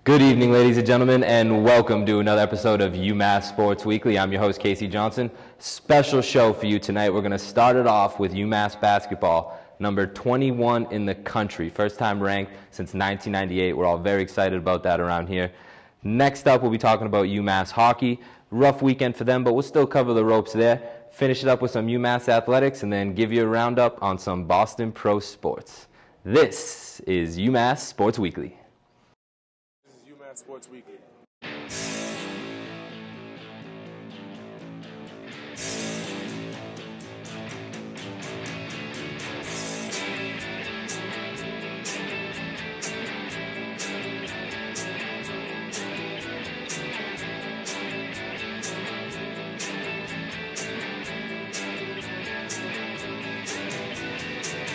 Good evening, ladies and gentlemen, and welcome to another episode of UMass Sports Weekly. I'm your host, Casey Johnson. Special show for you tonight. We're going to start it off with UMass basketball, number 21 in the country. First time ranked since 1998. We're all very excited about that around here. Next up, we'll be talking about UMass hockey. Rough weekend for them, but we'll still cover the ropes there. Finish it up with some UMass athletics, and then give you a roundup on some Boston pro sports. This is UMass Sports Weekly. Sports Weekly.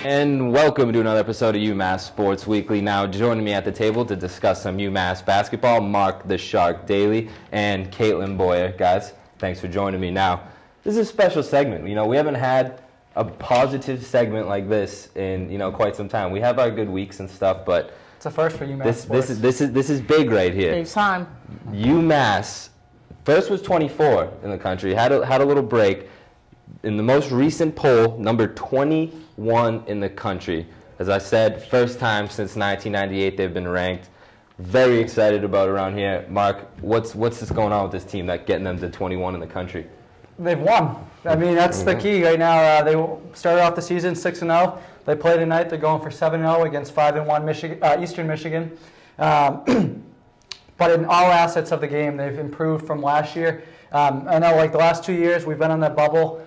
And welcome to another episode of UMass Sports Weekly. Now joining me at the table to discuss some UMass basketball, Mark the Shark Daly and Caitlin Boyer. Guys, thanks for joining me. Now, this is a special segment. You know, we haven't had a positive segment like this in, quite some time. We have our good weeks and stuff, but it's a first for UMass Sports. This is big right here. Big time. UMass first was 24 in the country, had a little break. In the most recent poll, number 21 in the country. As I said, first time since 1998 they've been ranked. Very excited about around here. Mark, what's this going on with this team that getting them to 21 in the country? They've won. I mean, that's the key right now. They started off the season 6-0. They play tonight. They're going for 7-0 against 5-1 Eastern Michigan. But in all assets of the game, they've improved from last year. I know, like the last 2 years, we've been on that bubble.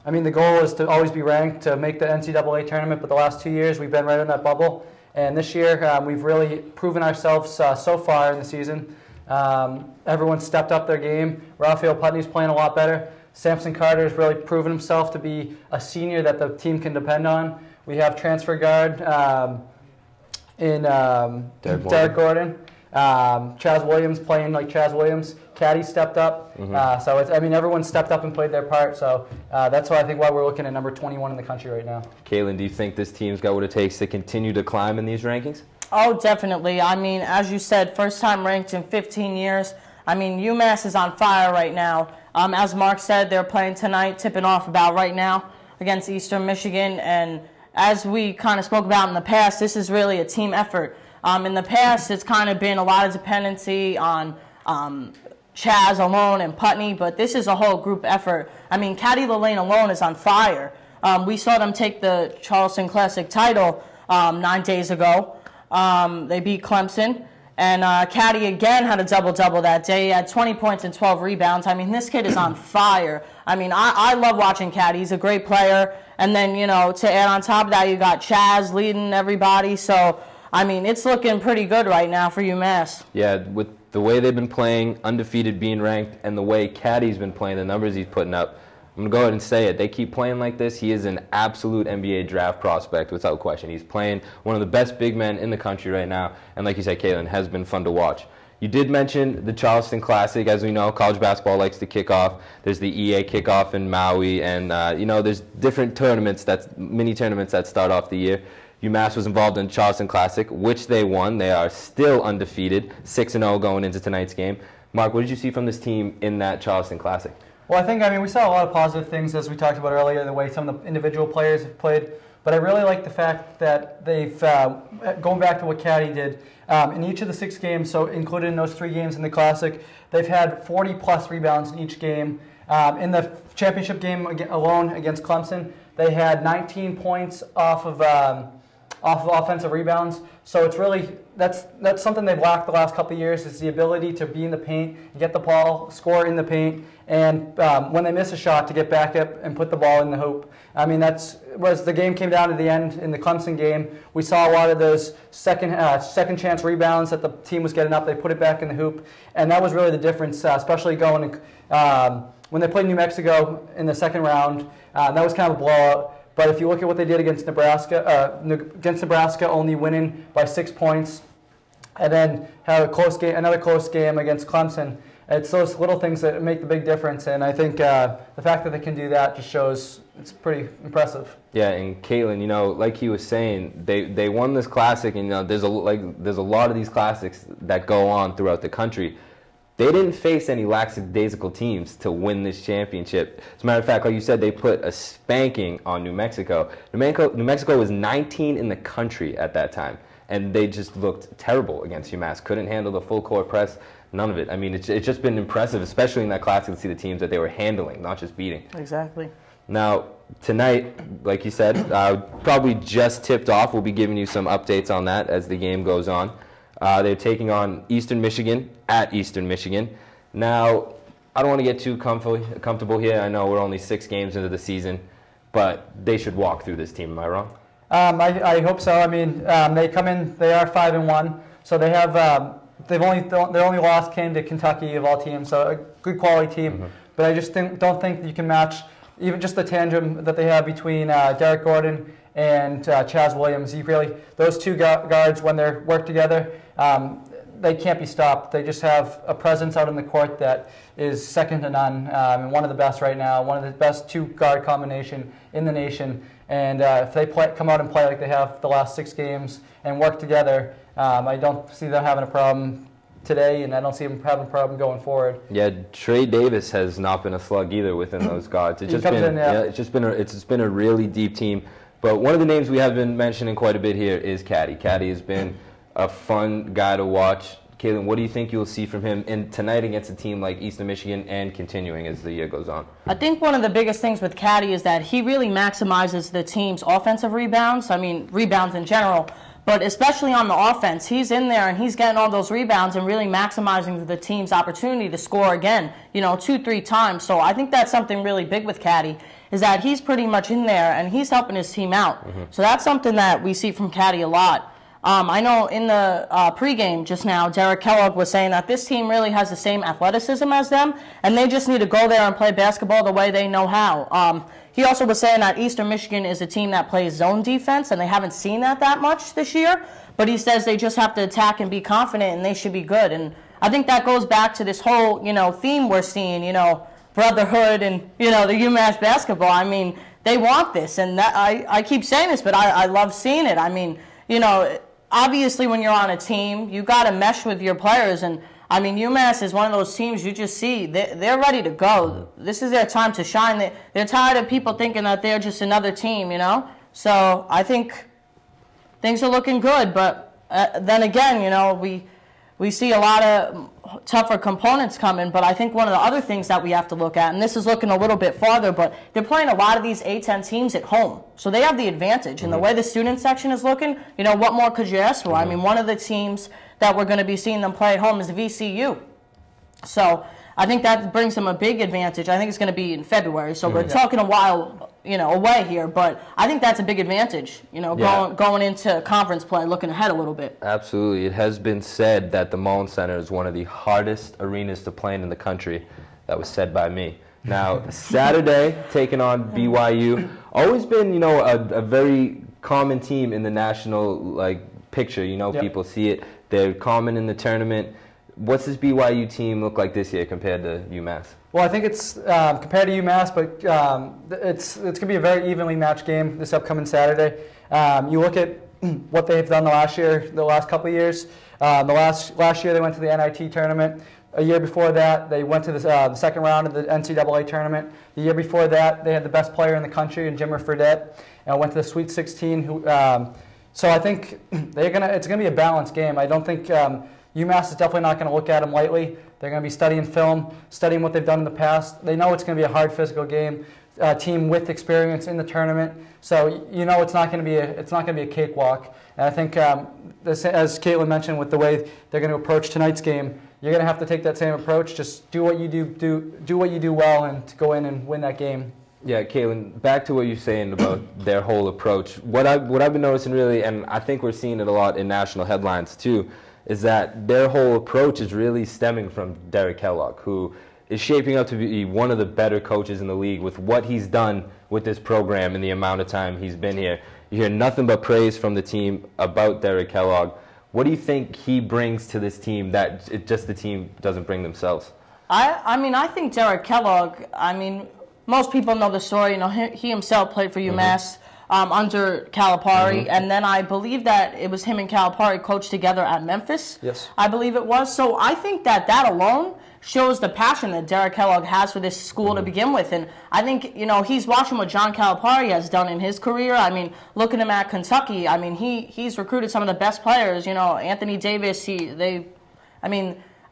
I mean, the goal is to always be ranked to make the NCAA tournament, but the last 2 years we've been right on that bubble. And this year we've really proven ourselves so far in the season. Everyone stepped up their game. Raphael Putney's playing a lot better. Samson Carter has really proven himself to be a senior that the team can depend on. We have transfer guard in Derek Gordon. Chaz Williams playing like Chaz Williams. Caddy stepped up. So everyone stepped up and played their part. So that's why we're looking at number 21 in the country right now. Kaylin, do you think this team's got what it takes to continue to climb in these rankings? Oh, definitely. I mean, as you said, first time ranked in 15 years. I mean, UMass is on fire right now. As Mark said, they're playing tonight, tipping off about right now against Eastern Michigan. And as we kind of spoke about in the past, this is really a team effort. In the past, it's kind of been a lot of dependency on Chaz alone and Putney, but this is a whole group effort. I mean, Caddy Lane alone is on fire. We saw them take the Charleston Classic title 9 days ago. They beat Clemson, and Caddy again had a double-double that day. He had 20 points and 12 rebounds. I mean, this kid is on fire. I mean, I love watching Caddy. He's a great player. And then, to add on top of that, you got Chaz leading everybody. So, I mean, it's looking pretty good right now for UMass. Yeah, with the way they've been playing, undefeated, being ranked, and the way Caddy's been playing, the numbers he's putting up, I'm going to go ahead and say it. They keep playing like this. He is an absolute NBA draft prospect without question. He's playing one of the best big men in the country right now. And like you said, Caitlin, has been fun to watch. You did mention the Charleston Classic. As we know, college basketball likes to kick off. There's the EA kickoff in Maui. And, there's different tournaments, mini tournaments that start off the year. UMass was involved in Charleston Classic, which they won. They are still undefeated, 6-0 going into tonight's game. Mark, what did you see from this team in that Charleston Classic? Well, we saw a lot of positive things, as we talked about earlier, the way some of the individual players have played. But I really like the fact that they've, going back to what Caddy did, in each of the 6 games, so included in those 3 games in the Classic, they've had 40-plus rebounds in each game. In the championship game alone against Clemson, they had 19 points off of offensive rebounds. So it's really, that's something they've lacked the last couple of years, is the ability to be in the paint, get the ball, score in the paint, and when they miss a shot, to get back up and put the ball in the hoop. I mean, as the game came down to the end in the Clemson game, we saw a lot of those second chance rebounds that the team was getting up. They put it back in the hoop, and that was really the difference, especially going when they played New Mexico in the second round. That was kind of a blowout. But if you look at what they did against Nebraska, only winning by 6 points, and then had another close game against Clemson. It's those little things that make the big difference, and I think the fact that they can do that just shows it's pretty impressive. Yeah, and Caitlin, like he was saying, they won this classic, and there's a lot of these classics that go on throughout the country. They didn't face any lackadaisical teams to win this championship. As a matter of fact, like you said, they put a spanking on New Mexico. New Mexico was 19 in the country at that time, and they just looked terrible against UMass. Couldn't handle the full court press. None of it. I mean, it's just been impressive, especially in that classic, to see the teams that they were handling, not just beating. Exactly. Now, tonight, like you said, probably just tipped off. We'll be giving you some updates on that as the game goes on. They're taking on Eastern Michigan at Eastern Michigan. Now, I don't want to get too comfortable here. I know we're only 6 games into the season, but they should walk through this team. Am I wrong? I hope so. I mean, they come in. They are 5-1, so they have. Their only loss came to Kentucky of all teams, so a good quality team. Mm-hmm. But I just don't think you can match even just the tandem that they have between Derek Gordon and Chaz Williams. Those two guards, when they work together, they can't be stopped. They just have a presence out in the court that is second to none, and one of the best right now, one of the best 2-guard combination in the nation. And if they come out and play like they have the last 6 games and work together, I don't see them having a problem today, and I don't see them having a problem going forward. Yeah, Trey Davis has not been a slug either within those guards. It's just been a really deep team. But one of the names we have been mentioning quite a bit here is Caddy. Caddy has been a fun guy to watch. Caitlin, what do you think you'll see from him tonight against a team like Eastern Michigan and continuing as the year goes on? I think one of the biggest things with Caddy is that he really maximizes the team's offensive rebounds. I mean, rebounds in general. But especially on the offense, he's in there and he's getting all those rebounds and really maximizing the team's opportunity to score again, 2-3 times. So I think that's something really big with Caddy, is that he's pretty much in there and he's helping his team out. Mm-hmm. So that's something that we see from Caddy a lot. I know in the pregame just now, Derek Kellogg was saying that this team really has the same athleticism as them, and they just need to go there and play basketball the way they know how. He also was saying that Eastern Michigan is a team that plays zone defense, and they haven't seen that much this year, but he says they just have to attack and be confident, and they should be good. And I think that goes back to this whole, theme we're seeing, brotherhood and, the UMass basketball. I mean, they want this, and that, I keep saying this, but I love seeing it. I mean, obviously when you're on a team, you got to mesh with your players, and I mean, UMass is one of those teams you just see. They're ready to go. This is their time to shine. They're tired of people thinking that they're just another team, So I think things are looking good. But then again, we see a lot of tougher components coming. But I think one of the other things that we have to look at, and this is looking a little bit farther, but they're playing a lot of these A-10 teams at home. So they have the advantage. And the way the student section is looking, what more could you ask for? I mean, one of the teams that we're going to be seeing them play at home is VCU. So I think that brings them a big advantage. I think it's going to be in February, so we're talking a while, away here. But I think that's a big advantage, going into conference play, looking ahead a little bit. Absolutely. It has been said that the Mullen Center is one of the hardest arenas to play in the country. That was said by me. Now, Saturday, taking on BYU. Always been, a very common team in the national, picture. People see it. They're common in the tournament. What's this BYU team look like this year compared to UMass? Well, I think it's compared to UMass, but it's going to be a very evenly matched game this upcoming Saturday. You look at what they've done the last couple of years. Last year they went to the NIT tournament. A year before that, they went to the second round of the NCAA tournament. The year before that, they had the best player in the country, Jimmer Fredette, and went to the Sweet 16. So I think it's going to be a balanced game. I don't think UMass is definitely not going to look at them lightly. They're going to be studying film, studying what they've done in the past. They know it's going to be a hard physical game. Team with experience in the tournament, so it's not going to be a cakewalk. And I think, as Caitlin mentioned, with the way they're going to approach tonight's game, you're going to have to take that same approach. Just do what you do what you do well, and go in and win that game. Yeah, Caitlin, back to what you're saying about their whole approach. What I've been noticing really, and I think we're seeing it a lot in national headlines too, is that their whole approach is really stemming from Derek Kellogg, who is shaping up to be one of the better coaches in the league with what he's done with this program in the amount of time he's been here. You hear nothing but praise from the team about Derek Kellogg. What do you think he brings to this team that the team doesn't bring themselves? I mean, I think Derek Kellogg, I mean, most people know the story. You know, he himself played for UMass under Calipari, and then I believe that it was him and Calipari coached together at Memphis. Yes. I believe it was. So I think that alone shows the passion that Derek Kellogg has for this school to begin with. And I think, you know, he's watching what John Calipari has done in his career. I mean, look at him at Kentucky. I mean, he's recruited some of the best players. You know, Anthony Davis, I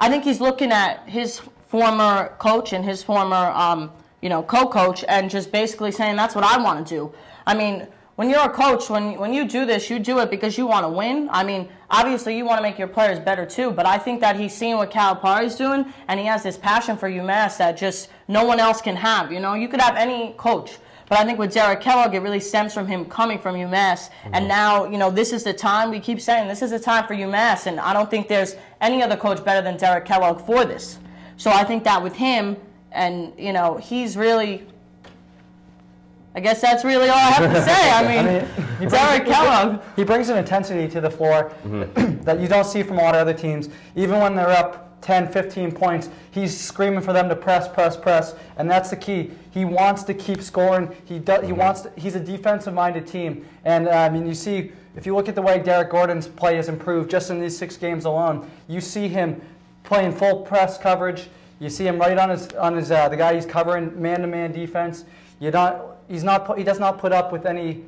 think he's looking at his former coach and his former, co-coach and just basically saying, that's what I want to do. I mean, when you're a coach, when you do this, you do it because you want to win. I mean, obviously you want to make your players better too, but I think that he's seeing what Calipari's doing, and he has this passion for UMass that just no one else can have. You know, you could have any coach, but I think with Derek Kellogg, it really stems from him coming from UMass, and now, you know, this is the time, we keep saying, this is the time for UMass, and I don't think there's any other coach better than Derek Kellogg for this. So I think that with him, and, you know, he's really... I guess that's really all I have to say. I mean, Derek Kellogg. He brings an intensity to the floor that you don't see from a lot of other teams. Even when they're up 10, 15 points, he's screaming for them to press, and that's the key. He wants to keep scoring. He's a defensive-minded team. And, I mean, you see, if you look at the way Derek Gordon's play has improved just in these 6 games alone, you see him playing full press coverage. You see him right on his the guy he's covering, man-to-man defense. He does not put up with any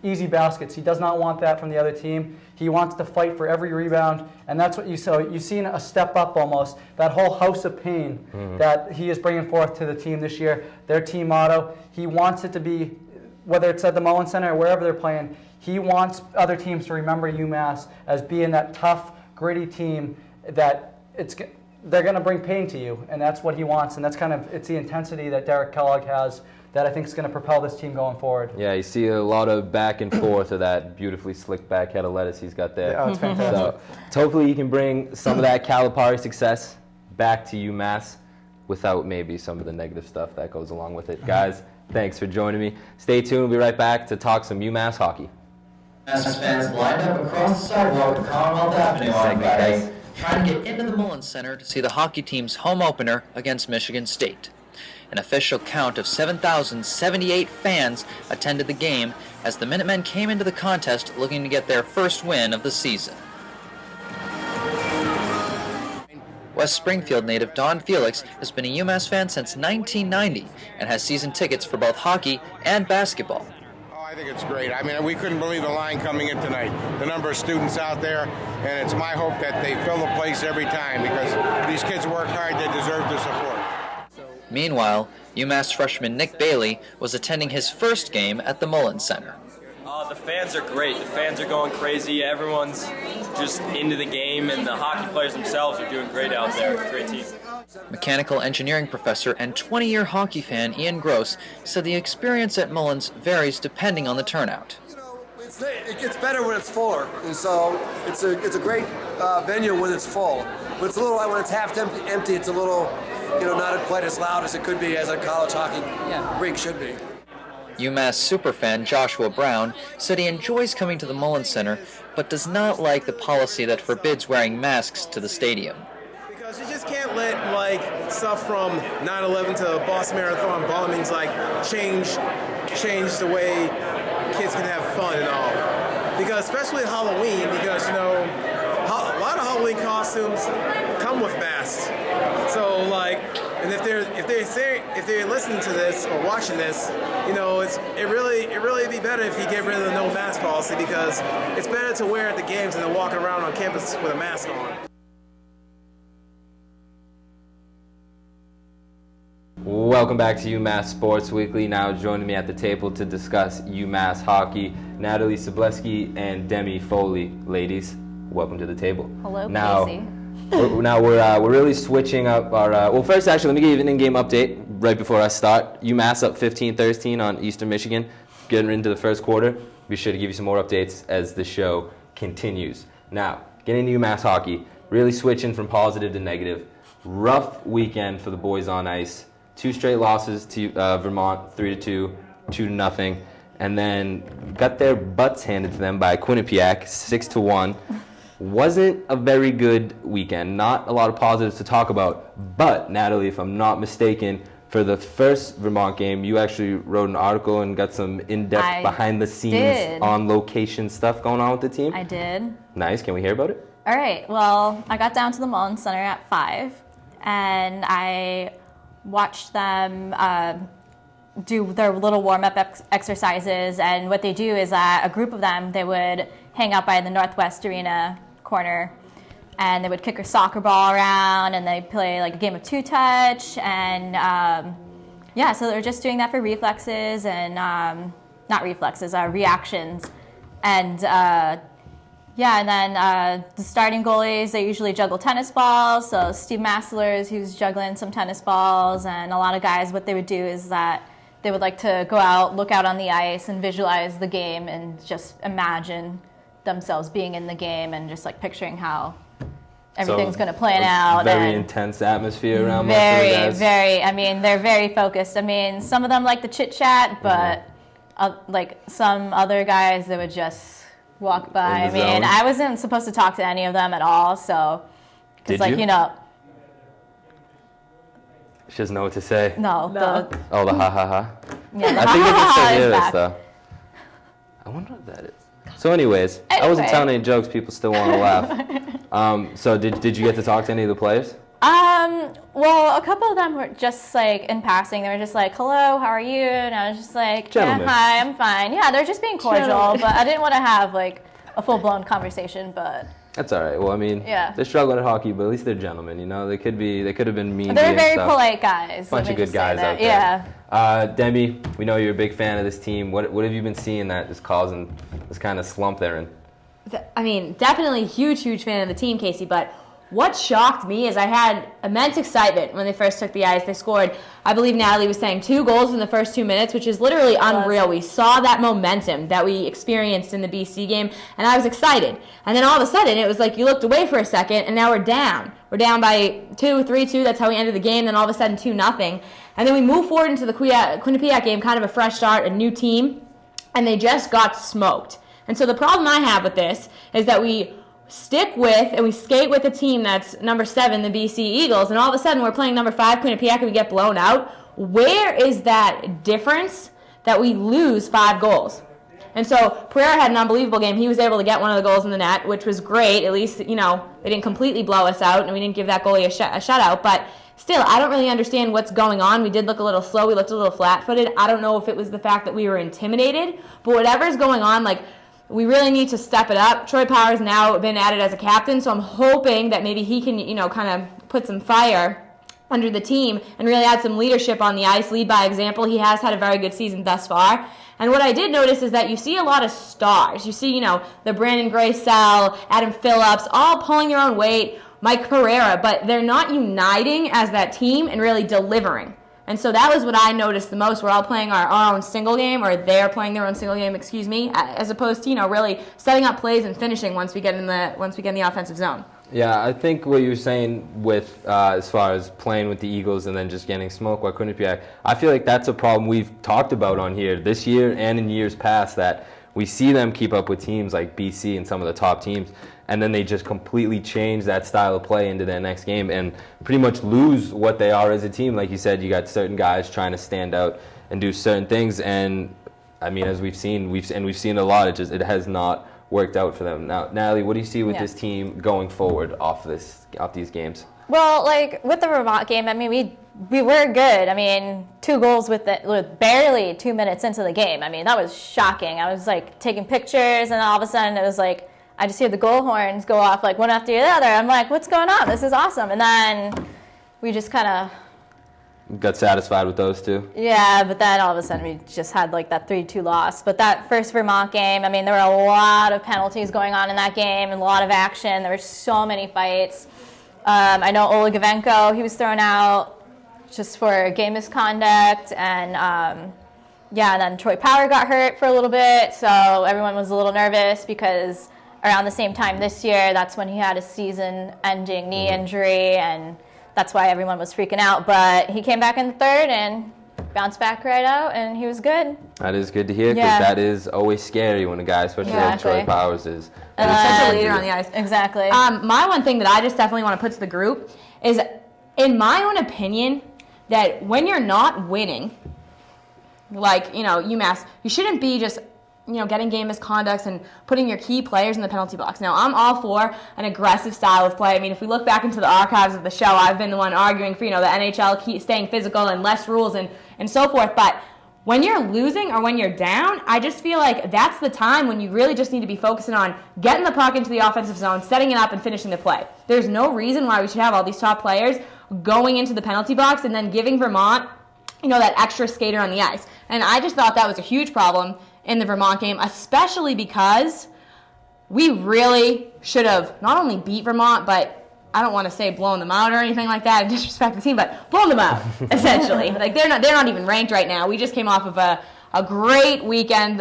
easy baskets. He does not want that from the other team. He wants to fight for every rebound, and that's what you saw. You've seen a step up almost. That whole house of pain that he is bringing forth to the team this year. Their team motto. He wants it to be, whether it's at the Mullen Center or wherever they're playing. He wants other teams to remember UMass as being that tough, gritty team that they're going to bring pain to you, and that's what he wants. And it's the intensity that Derek Kellogg has that I think is going to propel this team going forward. Yeah, you see a lot of back and forth of that beautifully slick back head of lettuce he's got there. Yeah, it's fantastic. So hopefully he can bring some of that Calipari success back to UMass without maybe some of the negative stuff that goes along with it. Guys, thanks for joining me. Stay tuned. We'll be right back to talk some UMass hockey. UMass fans lined up across the sidewalk of Commonwealth Avenue on Friday, trying to get into the Mullen Center to see the hockey team's home opener against Michigan State. An official count of 7,078 fans attended the game as the Minutemen came into the contest looking to get their first win of the season. West Springfield native Don Felix has been a UMass fan since 1990 and has season tickets for both hockey and basketball. I think it's great. I mean, we couldn't believe the line coming in tonight. The number of students out there, and it's my hope that they fill the place every time because these kids work hard. They deserve the support. Meanwhile, UMass freshman Nick Bailey was attending his first game at the Mullen Center. The fans are great. The fans are going crazy. Everyone's just into the game, and the hockey players themselves are doing great out there. Great team. Mechanical engineering professor and 20-year hockey fan Ian Gross said the experience at Mullins varies depending on the turnout. It gets better when it's fuller, and so it's a great venue when it's full. But it's a little, when it's half empty, it's a little, not quite as loud as it could be as a college hockey rink should be. UMass superfan Joshua Brown said he enjoys coming to the Mullen Center, but does not like the policy that forbids wearing masks to the stadium. Because you just can't let stuff from 9/11 to the Boston Marathon bombings change the way kids can have fun and all. Because especially at Halloween, because a lot of Halloween costumes come with masks. So and if they're listening to this or watching this, it really be better if you get rid of the no mask policy, because it's better to wear at the games than to walk around on campus with a mask on. Welcome back to UMass Sports Weekly. Now joining me at the table to discuss UMass hockey, Natalie Sobleski and Demi Foley. Ladies, welcome to the table. Hello, Casey. We're really switching up our. Well, first, actually, let me give you an in-game update right before I start. UMass up 15-13 on Eastern Michigan, getting into the first quarter. Be sure to give you some more updates as the show continues. Now, getting into UMass hockey, really switching from positive to negative. Rough weekend for the boys on ice. 2 straight losses to Vermont, 3-2, 2-0, and then got their butts handed to them by Quinnipiac, 6-1. Wasn't a very good weekend. Not a lot of positives to talk about. But, Natalie, if I'm not mistaken, for the first Vermont game, you actually wrote an article and got some in-depth behind-the-scenes, on-location stuff going on with the team. I did. Nice. Can we hear about it? All right. Well, I got down to the Mullins Center at 5, and I watched them do their little warm-up exercises. And what they do is a group of them, they would hang out by the Northwest Arena corner, and they would kick a soccer ball around, and they play like a game of two-touch, and so they're just doing that for reflexes and not reflexes, reactions, and and then the starting goalies, they usually juggle tennis balls. So Steve Massler, who's juggling some tennis balls, and a lot of guys, what they would do is that they would like to go out, look out on the ice, and visualize the game, and just imagine themselves being in the game, and just like picturing how everything's going to plan out. Very intense atmosphere around most of the guys. Very. I mean, they're very focused. I mean, some of them like to chit chat, but like some other guys, they would just walk by. I mean, I wasn't supposed to talk to any of them at all, so because She doesn't know what to say. No. The ha ha ha. Yeah, I think they can still hear this though. I wonder what that is. So anyways, I wasn't telling any jokes. People still want to laugh. So did you get to talk to any of the players? Well, a couple of them were just like in passing. They were just like, "Hello, how are you?" And I was just like, Gentlemen. "Yeah, hi, I'm fine." Yeah, they're just being cordial, but I didn't want to have like a full-blown conversation. But that's all right. Well, I mean, they're struggling at hockey, but at least they're gentlemen. You know, they could have been mean. They're very polite guys. Bunch of good guys out there. Yeah. Demi, we know you're a big fan of this team. What have you been seeing that is causing this kind of slump they're in? I mean, definitely huge fan of the team, Casey, but what shocked me is I had immense excitement when they first took the ice. They scored, I believe Natalie was saying, 2 goals in the first 2 minutes, which is literally unreal. We saw that momentum that we experienced in the BC game, and I was excited. And then all of a sudden, it was like you looked away for a second, and now we're down. We're down by 3-2. That's how we ended the game. Then all of a sudden, 2-0. And then we move forward into the Quinnipiac game, kind of a fresh start, a new team, and they just got smoked. And so the problem I have with this is that we stick with and we skate with a team that's number 7, the BC Eagles, and all of a sudden we're playing number 5, Quinnipiac, and we get blown out. Where is that difference that we lose 5 goals? And so Pereira had an unbelievable game. He was able to get one of the goals in the net, which was great. At least, they didn't completely blow us out, and we didn't give that goalie a shutout. But still, I don't really understand what's going on. We did look a little slow. We looked a little flat-footed. I don't know if it was the fact that we were intimidated. But whatever's going on, we really need to step it up. Troy Power's now been added as a captain, so I'm hoping that maybe he can, kind of put some fire under the team and really add some leadership on the ice, lead by example. He has had a very good season thus far. And what I did notice is that you see a lot of stars. You see, the Brandon Graysell, Adam Phillips, all pulling their own weight, Mike Pereira, but they're not uniting as that team and really delivering. And so that was what I noticed the most. We're all playing our own single game, or they're playing their own single game, as opposed to, really setting up plays and finishing once we get in the offensive zone. Yeah, I think what you were saying with as far as playing with the Eagles and then just getting smoked by Quinnipiac, I feel like that's a problem we've talked about on here this year and in years past, that we see them keep up with teams like BC and some of the top teams, and then they just completely change that style of play into their next game and pretty much lose what they are as a team. Like you said, you got certain guys trying to stand out and do certain things, and I mean, as we've seen a lot, it has not worked out for them. Now, Natalie, what do you see with this team going forward off these games? Well, with the Vermont game, I mean, we were good. I mean, 2 goals with barely 2 minutes into the game. I mean, that was shocking. I was taking pictures, and all of a sudden it was I just hear the goal horns go off one after the other. I'm like, what's going on? This is awesome. And then we just kind of got satisfied with those 2. Yeah, but then all of a sudden we just had that 3-2 loss. But that first Vermont game, I mean, there were a lot of penalties going on in that game and a lot of action. There were so many fights. I know Oleg Gavenko, he was thrown out just for game misconduct. And and then Troy Power got hurt for a little bit. So everyone was a little nervous because around the same time this year, that's when he had a season-ending knee injury, and that's why everyone was freaking out. But he came back in the third, and bounced back right out, and he was good. That is good to hear, because that is always scary when a guy, especially like Troy Powers, is such a leader on the ice. Exactly. My one thing that I just definitely want to put to the group is, in my own opinion, that when you're not winning, like, UMass, you shouldn't be just, getting game misconducts and putting your key players in the penalty box. Now, I'm all for an aggressive style of play. I mean, if we look back into the archives of the show, I've been the one arguing for, the NHL staying physical and less rules and so forth. But when you're losing or when you're down, I just feel like that's the time when you really just need to be focusing on getting the puck into the offensive zone, setting it up, and finishing the play. There's no reason why we should have all these top players going into the penalty box and then giving Vermont, that extra skater on the ice. And I just thought that was a huge problem in the Vermont game, especially because we really should have not only beat Vermont, but I don't want to say blown them out or anything like that and disrespect the team, but blown them out, essentially. Like, they're not even ranked right now. We just came off of a great weekend,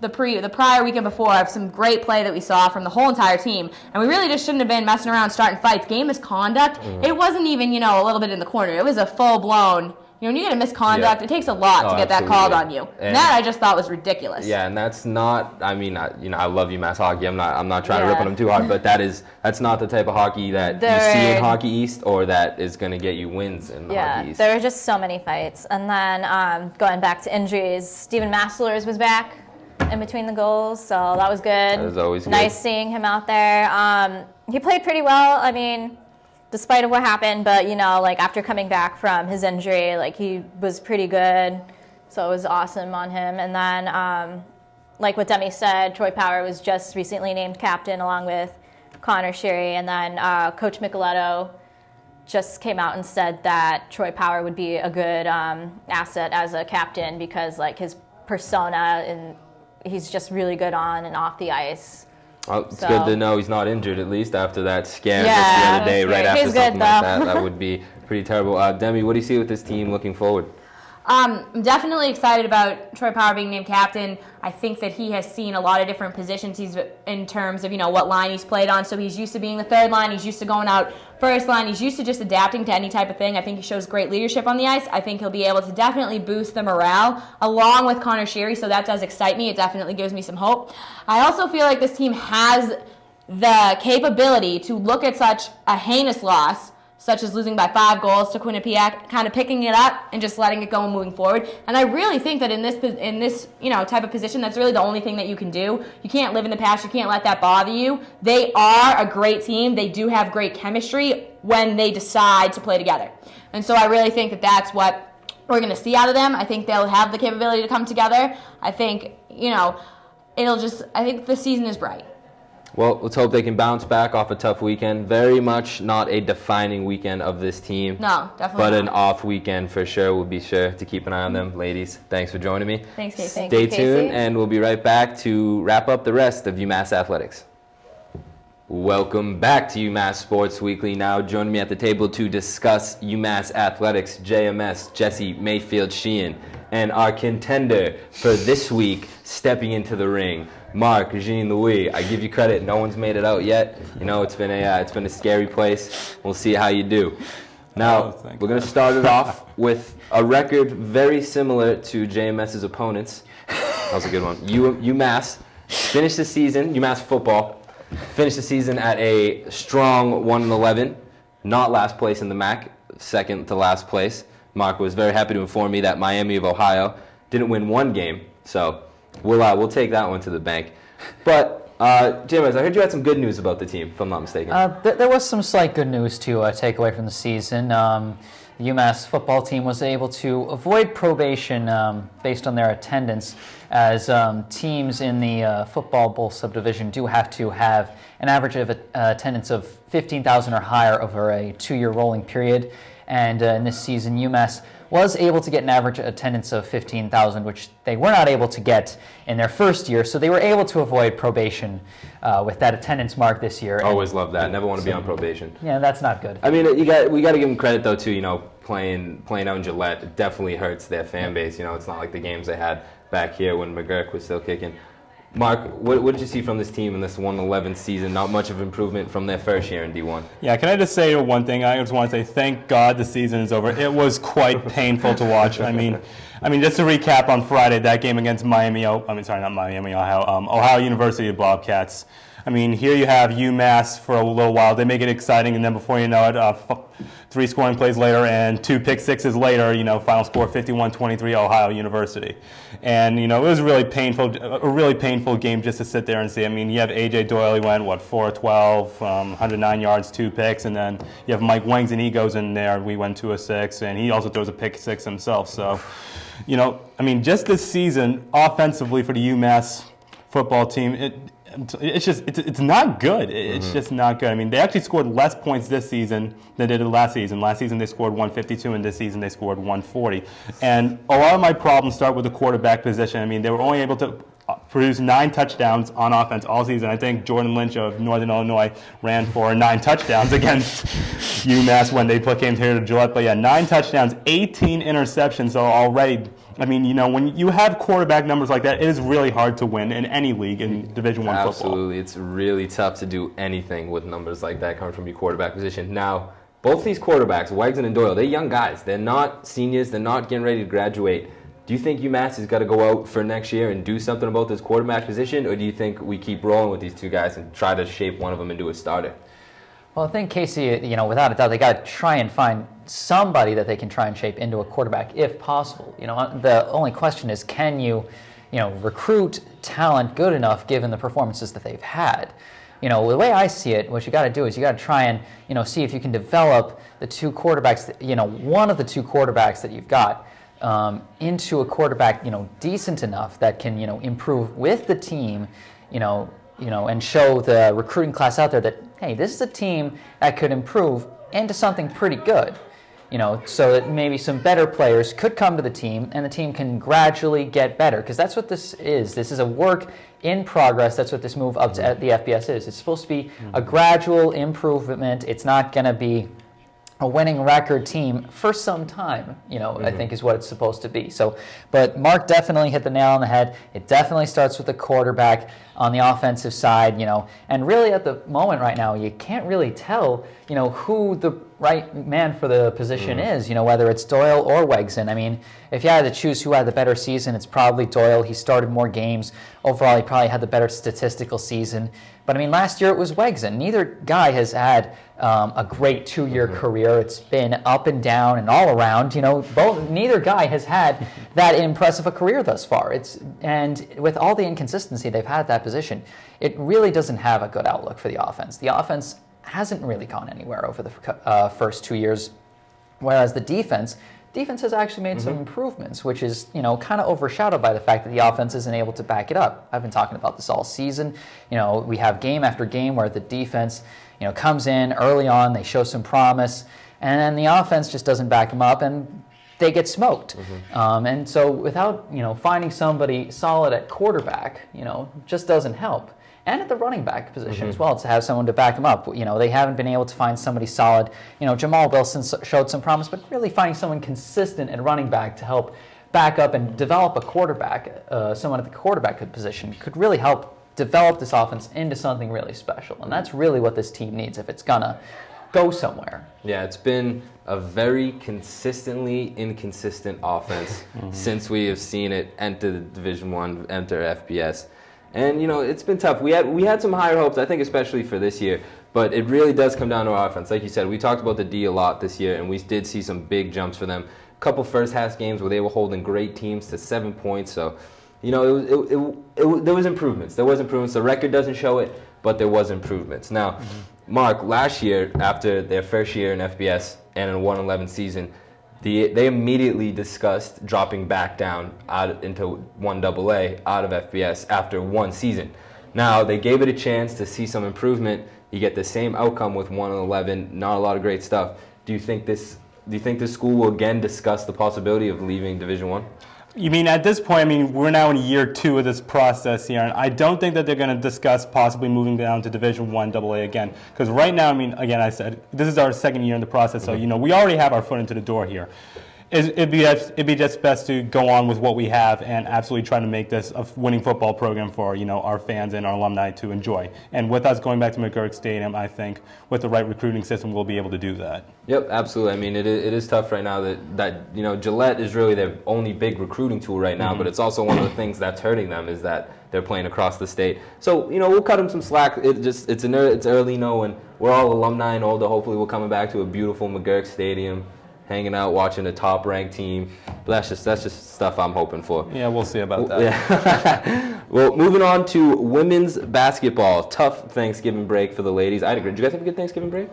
the prior weekend before, of some great play that we saw from the whole entire team. And we really just shouldn't have been messing around starting fights. Game misconduct, it wasn't even, a little bit in the corner. It was a full-blown, when you get a misconduct, it takes a lot to get that called on you. And that I just thought was ridiculous. Yeah, and that's not, I love UMass hockey. I'm not trying to rip on them too hard, but that's not the type of hockey that you see in Hockey East, or that is going to get you wins in Hockey East. There were just so many fights. And then going back to injuries, Steven Masslers was back in between the goals, so that was good. That was always good. Nice seeing him out there. He played pretty well. I mean, despite of what happened, but after coming back from his injury, he was pretty good, so it was awesome on him. And then, like what Demi said, Troy Power was just recently named captain along with Connor Sherry, and then Coach Micheletto just came out and said that Troy Power would be a good asset as a captain because his persona, and he's just really good on and off the ice. Well, it's good to know he's not injured, at least after that scare the other day, right after something like that. That would be pretty terrible. Demi, what do you see with this team looking forward? I'm definitely excited about Troy Power being named captain. I think that he has seen a lot of different positions. He's in terms of what line he's played on. So he's used to being the third line. He's used to going out first line. He's used to just adapting to any type of thing. I think he shows great leadership on the ice. I think he'll be able to definitely boost the morale along with Connor Sherry. So that does excite me. It definitely gives me some hope. I also feel like this team has the capability to look at such a heinous loss, such as losing by 5 goals to Quinnipiac, kind of picking it up and just letting it go and moving forward. And I really think that in this type of position, that's really the only thing that you can do. You can't live in the past. You can't let that bother you. They are a great team. They do have great chemistry when they decide to play together. And so I really think that that's what we're going to see out of them. I think they'll have the capability to come together. I think, I think the season is bright. Well, let's hope they can bounce back off a tough weekend. Very much not a defining weekend of this team. No, definitely But not. an off weekend for sure. We'll be sure to keep an eye on them. Ladies, thanks for joining me. Thanks, Casey. Stay tuned, and we'll be right back to wrap up the rest of UMass Athletics. Welcome back to UMass Sports Weekly. Now joining me at the table to discuss UMass Athletics, JMS, Jesse Mayfield Sheehan, and our contender for this week, stepping into the ring, Mark Jean-Louis. I give you credit. No one's made it out yet. It's been a scary place. We'll see how you do. Now, we're going to start it off with a record very similar to JMS's opponents. That was a good one. UMass finished the season, UMass football, finished the season at a strong 1-11, not last place in the MAC, second to last place. Mark was very happy to inform me that Miami of Ohio didn't win one game, so we'll take that one to the bank. But, James, I heard you had some good news about the team, if I'm not mistaken. There was some slight good news to take away from the season. The UMass football team was able to avoid probation based on their attendance, as teams in the football bowl subdivision do have to have an average of attendance of 15,000 or higher over a 2-year rolling period. And in this season, UMass was able to get an average attendance of 15,000, which they were not able to get in their first year. So they were able to avoid probation with that attendance mark this year. Always love that. Never want to be on probation. Yeah, that's not good. I mean, we got to give them credit though too. Playing out in Gillette, it definitely hurts their fan base. It's not like the games they had back here when McGurk was still kicking. Mark, what did you see from this team in this 1-11 season? Not much of improvement from their first year in D1. Yeah, can I just say one thing? I just want to say thank God the season is over. It was quite painful to watch. I mean, just to recap on Friday, that game against Ohio University Bobcats. I mean, here you have UMass for a little while. They make it exciting, and then before you know it, 3 scoring plays later and 2 pick sixes later, final score 51-23 Ohio University. And, it was a really painful game just to sit there and see. I mean, you have A.J. Doyle, he went, 4-12, 109 yards, 2 picks, and then you have Mike Wings, and he goes in there. We went 2-6, and he also throws a pick six himself. So, just this season, offensively for the UMass football team, it's not good. It's just not good. I mean, they actually scored less points this season than they did last season. Last season they scored 152, and this season they scored 140. And a lot of my problems start with the quarterback position. I mean, they were only able to produce 9 touchdowns on offense all season. I think Jordan Lynch of Northern Illinois ran for 9 touchdowns against UMass when they came here to Gillette. But yeah, 9 touchdowns, 18 interceptions. So already, I mean, when you have quarterback numbers like that, it is really hard to win in any league in Division I football. Absolutely. It's really tough to do anything with numbers like that coming from your quarterback position. Now, both these quarterbacks, Wegson and Doyle, they're young guys. They're not seniors. They're not getting ready to graduate. Do you think UMass has got to go out for next year and do something about this quarterback position, or do you think we keep rolling with these 2 guys and try to shape one of them into a starter? Well, I think Casey, without a doubt, they got to try and find somebody that they can try and shape into a quarterback if possible. The only question is, can you, recruit talent good enough given the performances that they've had? The way I see it, what you got to do is you got to try and, see if you can develop the 2 quarterbacks, one of the 2 quarterbacks that you've got into a quarterback, decent enough that can, improve with the team, and show the recruiting class out there that, hey, this is a team that could improve into something pretty good, so that maybe some better players could come to the team and the team can gradually get better, because that's what this is. This is a work in progress. That's what this move up to the FBS is. It's supposed to be a gradual improvement. It's not going to be a winning record team for some time, I think is what it's supposed to be. So, but Mark definitely hit the nail on the head. It definitely starts with the quarterback on the offensive side, and really at the moment right now, you can't really tell, who the right man for the position is, whether it's Doyle or Wegson. I mean, if you had to choose who had the better season, it's probably Doyle. He started more games. Overall, he probably had the better statistical season. But I mean, last year it was Wegson. Neither guy has had a great 2-year career. It's been up and down and all around. Neither guy has had that impressive a career thus far. And with all the inconsistency they've had at that position, it really doesn't have a good outlook for the offense. The offense hasn't really gone anywhere over the first 2 years, whereas the defense has actually made some improvements, which is, kind of overshadowed by the fact that the offense isn't able to back it up. I've been talking about this all season. We have game after game where the defense, comes in early on, they show some promise, and then the offense just doesn't back them up, and they get smoked. And so without, finding somebody solid at quarterback, just doesn't help. And at the running back position as well, to have someone to back them up. They haven't been able to find somebody solid. Jamal Wilson showed some promise, but really finding someone consistent at running back to help back up and develop a quarterback, someone at the quarterback position, could really help develop this offense into something really special. And that's really what this team needs if it's going to go somewhere. Yeah, it's been a very consistently inconsistent offense since we have seen it enter the Division I, enter FBS. And, it's been tough. We had some higher hopes, I think, especially for this year. But it really does come down to our offense. Like you said, we talked about the D a lot this year, and we did see some big jumps for them. A couple first-half games where they were holding great teams to 7 points. So, there was improvements. There was improvements. The record doesn't show it, but there was improvements. Now, Mark, last year, after their first year in FBS and in a 1-11 season, they immediately discussed dropping back down into 1AA out of FBS after one season. Now, they gave it a chance to see some improvement. You get the same outcome with 1-11, not a lot of great stuff. Do you think this school will again discuss the possibility of leaving Division I? You mean at this point, we're now in year 2 of this process here, and I don't think that they're going to discuss possibly moving down to Division I AA again. Because right now, again, I said, this is our second year in the process, so, we already have our foot into the door here. it'd be just best to go on with what we have and absolutely try to make this a winning football program for our fans and our alumni to enjoy. And with us going back to McGurk Stadium, I think with the right recruiting system, we'll be able to do that. Yep, absolutely. I mean, it is tough right now that Gillette is really their only big recruiting tool right now, but it's also one of the things that's hurting them is that they're playing across the state. So we'll cut them some slack. It's early knowing we're all alumni and older. Hopefully, we're coming back to a beautiful McGurk Stadium, hanging out, watching a top-ranked team. But that's just stuff I'm hoping for. Yeah, we'll see about that. Yeah. Well, moving on to women's basketball. Tough Thanksgiving break for the ladies. Did you guys have a good Thanksgiving break?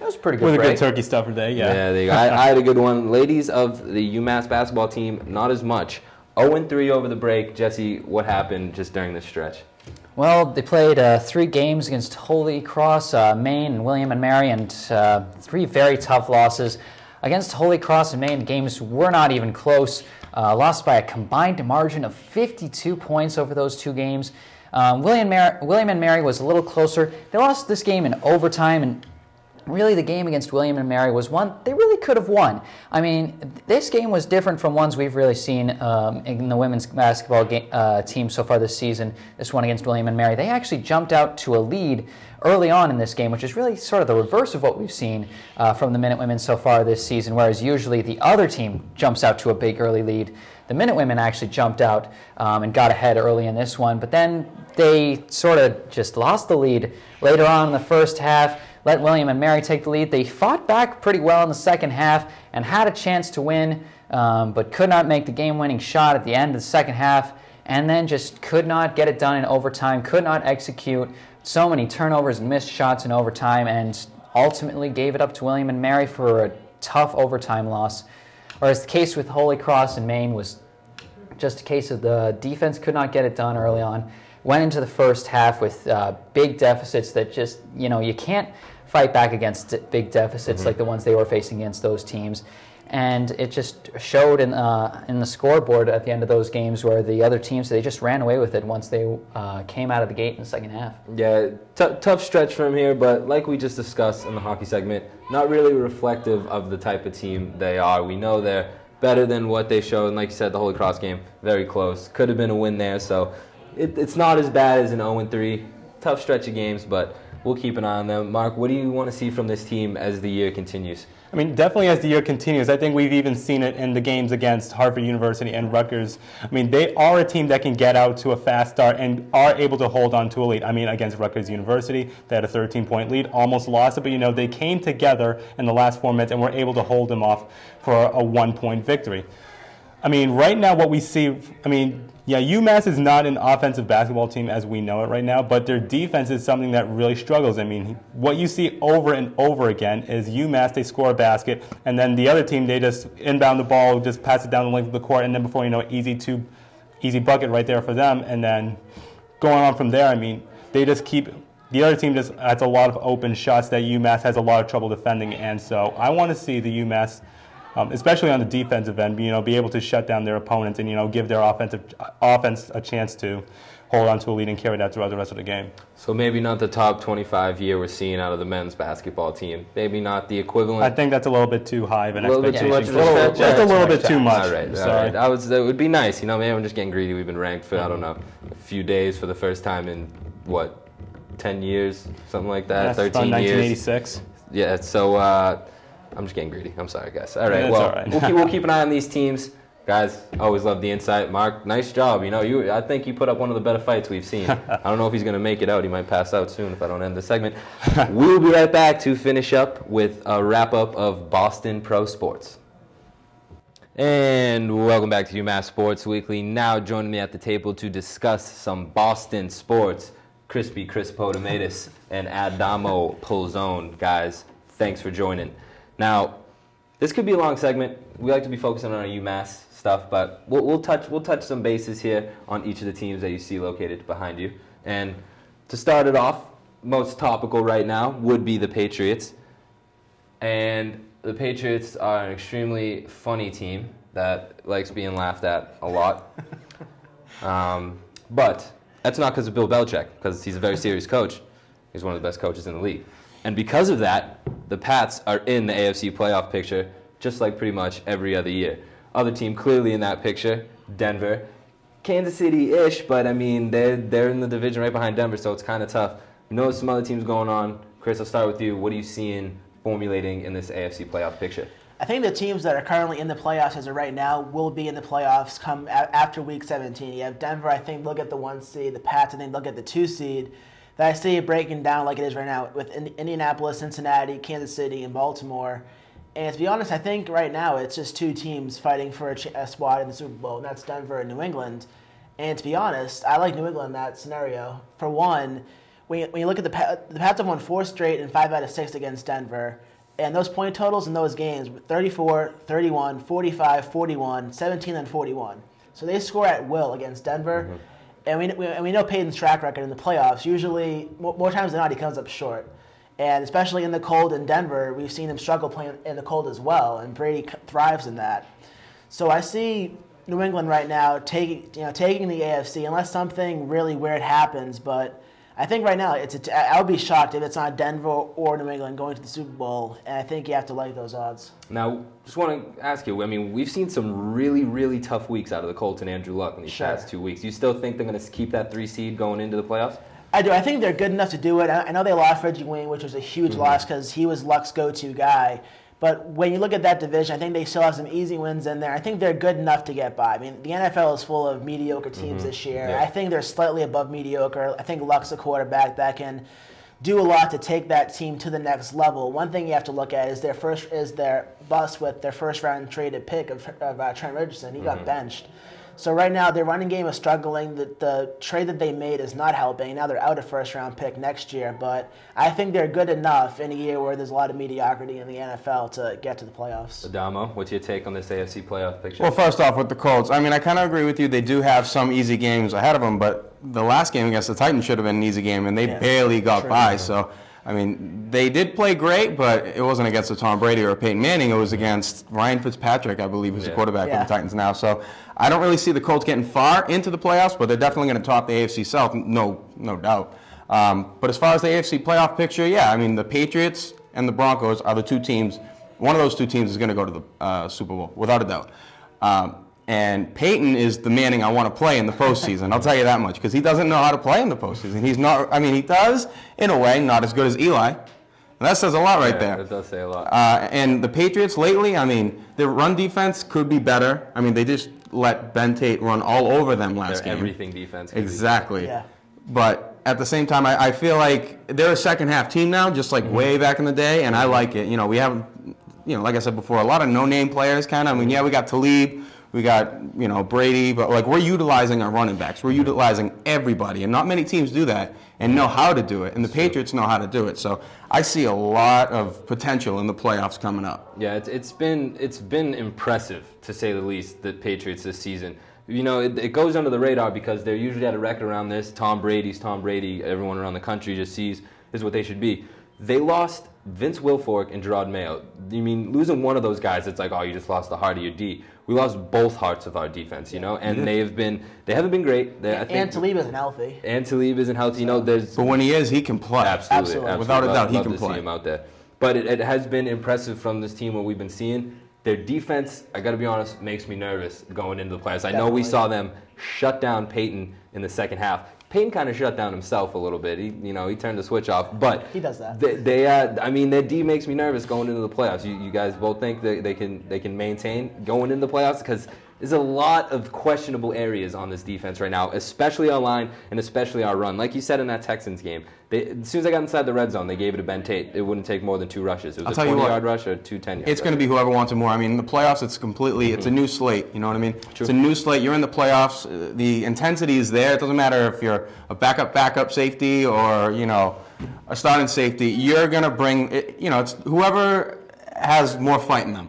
It was a pretty good break. break. With a good turkey stuffer day, yeah. Yeah, there you go. I had a good one. Ladies of the UMass basketball team, not as much. 0-3 over the break. Jesse, what happened just during this stretch? Well, they played 3 games against Holy Cross, Maine, and William and Mary, and 3 very tough losses. Against Holy Cross and Maine, games were not even close. Lost by a combined margin of 52 points over those 2 games. William and Mary was a little closer. They lost this game in overtime, and really the game against William and Mary was one they really could have won. I mean, this game was different from ones we've really seen in the women's basketball team so far this season. This one against William and Mary, they actually jumped out to a lead early on in this game, which is really sort of the reverse of what we've seen from the Minutewomen so far this season, whereas usually the other team jumps out to a big early lead. The Minutewomen actually jumped out and got ahead early in this one, but then they sort of just lost the lead later on in the first half, let William and Mary take the lead. They fought back pretty well in the second half and had a chance to win, but could not make the game-winning shot at the end of the second half, and then just could not get it done in overtime, could not execute. So many turnovers and missed shots in overtime, and ultimately gave it up to William and Mary for a tough overtime loss. Whereas the case with Holy Cross and Maine was just a case of the defense could not get it done early on. Went into the first half with big deficits that just, you can't fight back against big deficits like the ones they were facing against those teams. And it just showed in the scoreboard at the end of those games where the other teams, they just ran away with it once they came out of the gate in the second half. Yeah, tough stretch from here, but like we just discussed in the hockey segment, not really reflective of the type of team they are. We know they're better than what they showed, and like you said, the Holy Cross game, very close. Could have been a win there, so it's not as bad as an 0-3. Tough stretch of games, but we'll keep an eye on them. Mark, what do you want to see from this team as the year continues? I mean, definitely as the year continues. I think we've even seen it in the games against Harvard University and Rutgers. I mean, they are a team that can get out to a fast start and are able to hold on to a lead. I mean, against Rutgers University, they had a 13-point lead, almost lost it, but they came together in the last 4 minutes and were able to hold them off for a 1-point victory. I mean, right now what we see, UMass is not an offensive basketball team as we know it right now, but their defense is something that really struggles. I mean, what you see over and over again is UMass, they score a basket, and then the other team, they just inbound the ball, just pass it down the length of the court, and then before you know it, easy bucket right there for them. And then going on from there, I mean, they just keep, the other team just has a lot of open shots that UMass has a lot of trouble defending, and so I want to see the UMass, especially on the defensive end, be able to shut down their opponents and give their offense a chance to hold on to a lead and carry that throughout the rest of the game. So maybe not the top 25 year we're seeing out of the men's basketball team. Maybe not the equivalent. I think that's a little bit too high of an expectation. A little bit too much. Just a little bit too much. All right. That would be nice. Maybe I'm just getting greedy. We've been ranked for, I don't know, a few days for the first time in, 10 years? Something like that, 13 years. 1986. Yeah, so I'm just getting gready. I'm sorry, guys. All right, yeah, well, all right. we'll keep an eye on these teams. Guys, always love the insight. Mark, nice job. I think you put up one of the better fights we've seen. I don't know if he's going to make it out. He might pass out soon if I don't end the segment. We'll be right back to finish up with a wrap-up of Boston Pro Sports. And welcome back to UMass Sports Weekly. Now joining me at the table to discuss some Boston sports, Crispy Chris Potomatis and Adamo Pulzone. Guys, thanks for joining. Now, this could be a long segment. We like to be focusing on our UMass stuff, but we'll touch some bases here on each of the teams that you see located behind you. And to start it off, most topical right now would be the Patriots. And the Patriots are an extremely funny team that likes being laughed at a lot. But that's not because of Bill Belichick, because he's a very serious coach. He's one of the best coaches in the league. And because of that, the Pats are in the AFC playoff picture just like pretty much every other year. Other team clearly in that picture, Denver. Kansas City-ish, but I mean, they're in the division right behind Denver, so it's kind of tough. You know, some other teams going on. Chris, I'll start with you. What are you seeing formulating in this AFC playoff picture? I think the teams that are currently in the playoffs as of right now will be in the playoffs come after Week 17. You have Denver, I think, look at the 1 seed. The Pats, I think, look at the 2 seed. That I see it breaking down like it is right now with Indianapolis, Cincinnati, Kansas City, and Baltimore. And to be honest, I think right now it's just 2 teams fighting for a spot in the Super Bowl, and that's Denver and New England. And to be honest, I like New England in that scenario. For one, when you look at the Pats have won 4 straight and 5 out of 6 against Denver. And those point totals in those games, 34, 31, 45, 41, 17, and 41. So they score at will against Denver. Mm-hmm. And we know Peyton's track record in the playoffs. Usually, more times than not, he comes up short. And especially in the cold in Denver, we've seen him struggle playing in the cold as well. And Brady thrives in that. So I see New England right now taking the AFC unless something really weird happens. But I think right now I would be shocked if it's not Denver or New England going to the Super Bowl, and I think you have to like those odds. Now, just want to ask you, I mean, we've seen some really, really tough weeks out of the Colts and Andrew Luck in these past 2 weeks. You still think they're going to keep that 3 seed going into the playoffs? I do. I think they're good enough to do it. I know they lost Reggie Wayne, which was a huge loss because he was Luck's go-to guy. But when you look at that division, I think they still have some easy wins in there. I think they're good enough to get by. I mean, the NFL is full of mediocre teams this year. Yeah. I think they're slightly above mediocre. I think Luck's a quarterback that can do a lot to take that team to the next level. One thing you have to look at is their bust with their first-round traded pick of Trent Richardson. He got benched. So right now, their running game is struggling. The trade that they made is not helping. Now they're out a first-round pick next year. But I think they're good enough in a year where there's a lot of mediocrity in the NFL to get to the playoffs. Adamo, what's your take on this AFC playoff picture? Well, first off, with the Colts, I mean, I kind of agree with you. They do have some easy games ahead of them, but the last game against the Titans should have been an easy game, and they barely got by. So, I mean, they did play great, but it wasn't against a Tom Brady or a Peyton Manning. It was against Ryan Fitzpatrick, I believe, who's the quarterback for the Titans now. So I don't really see the Colts getting far into the playoffs, but they're definitely going to top the AFC South, no doubt. But as far as the AFC playoff picture, I mean, the Patriots and the Broncos are the 2 teams. One of those 2 teams is going to go to the Super Bowl, without a doubt. And Peyton is the Manning I want to play in the postseason. I'll tell you that much, because he doesn't know how to play in the postseason. He's not. I mean, he does in a way, not as good as Eli. And that says a lot right there. It does say a lot. And the Patriots lately, I mean, their run defense could be better. I mean, they just let Ben Tate run all over them last game. Everything defense. Exactly. Yeah. But at the same time, I feel like they're a second-half team now, just like way back in the day, and I like it. You know, we have, like I said before, a lot of no-name players kind of. I mean, we got Talib. We got, Brady, but like we're utilizing our running backs. We're utilizing everybody, and not many teams do that and know how to do it. And the Patriots know how to do it. So I see a lot of potential in the playoffs coming up. Yeah, it's been impressive to say the least, the Patriots this season. It goes under the radar because they're usually at a record around this. Tom Brady's Tom Brady. Everyone around the country just sees is what they should be. They lost Vince Wilfork and Gerard Mayo. You mean losing one of those guys? It's like, oh, you just lost the heart of your D. We lost both hearts of our defense, and they haven't been great. And Talib isn't healthy. But when he is, he can play. Absolutely. Without a doubt, he can play. See him out there. But it has been impressive from this team what we've been seeing. Their defense, I got to be honest, makes me nervous going into the playoffs. I know we saw them shut down Peyton in the second half. Peyton kind of shut down himself a little bit. He turned the switch off. But he does that. Their D makes me nervous going into the playoffs. You guys both think that they can maintain going into the playoffs? Because there's a lot of questionable areas on this defense right now, especially our line and especially our run. Like you said in that Texans game, as soon as they got inside the red zone, they gave it to Ben Tate. It wouldn't take more than 2 rushes. It was a 20-yard rush or 2 10-yard It's going to be whoever wants it more. I mean, in the playoffs, it's completely, it's a new slate. You know what I mean? True. It's a new slate. You're in the playoffs. The intensity is there. It doesn't matter if you're a backup safety or, a starting safety. You're going to bring, it's whoever has more fight in them,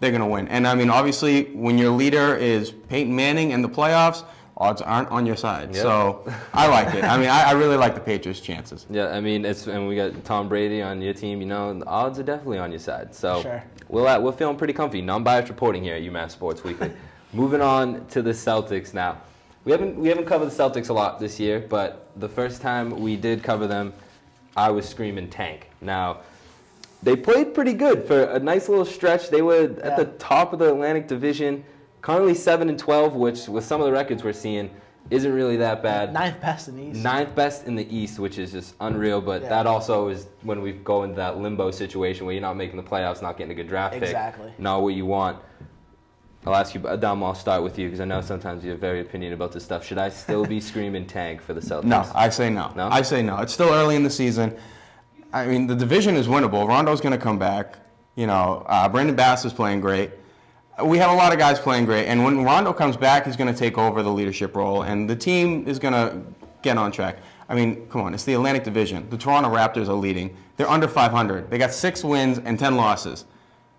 they're going to win. And, I mean, obviously, when your leader is Peyton Manning in the playoffs, odds aren't on your side. Yep. So I like it. I mean, I really like the Patriots' chances. Yeah, I mean, and we got Tom Brady on your team. The odds are definitely on your side. So we're feeling pretty comfy. Non-biased reporting here at UMass Sports Weekly. Moving on to the Celtics now. We haven't covered the Celtics a lot this year, but the first time we did cover them, I was screaming tank. Now, they played pretty good for a nice little stretch. They were at the top of the Atlantic Division, currently 7-12, which with some of the records we're seeing isn't really that bad. Ninth best in the East. Ninth best in the East, which is just unreal. But that also is when we go into that limbo situation where you're not making the playoffs, not getting a good draft pick. Exactly. Not what you want. I'll ask you, Adam, I'll start with you because I know sometimes you have very opinion about this stuff. Should I still be screaming tank for the Celtics? No, I say no. No? I say no. It's still early in the season. I mean, the division is winnable. Rondo's going to come back. You know, Brandon Bass is playing great. We have a lot of guys playing great. And when Rondo comes back, he's going to take over the leadership role, and the team is going to get on track. I mean, come on, it's the Atlantic Division. The Toronto Raptors are leading. They're under 500. They got 6 wins and 10 losses.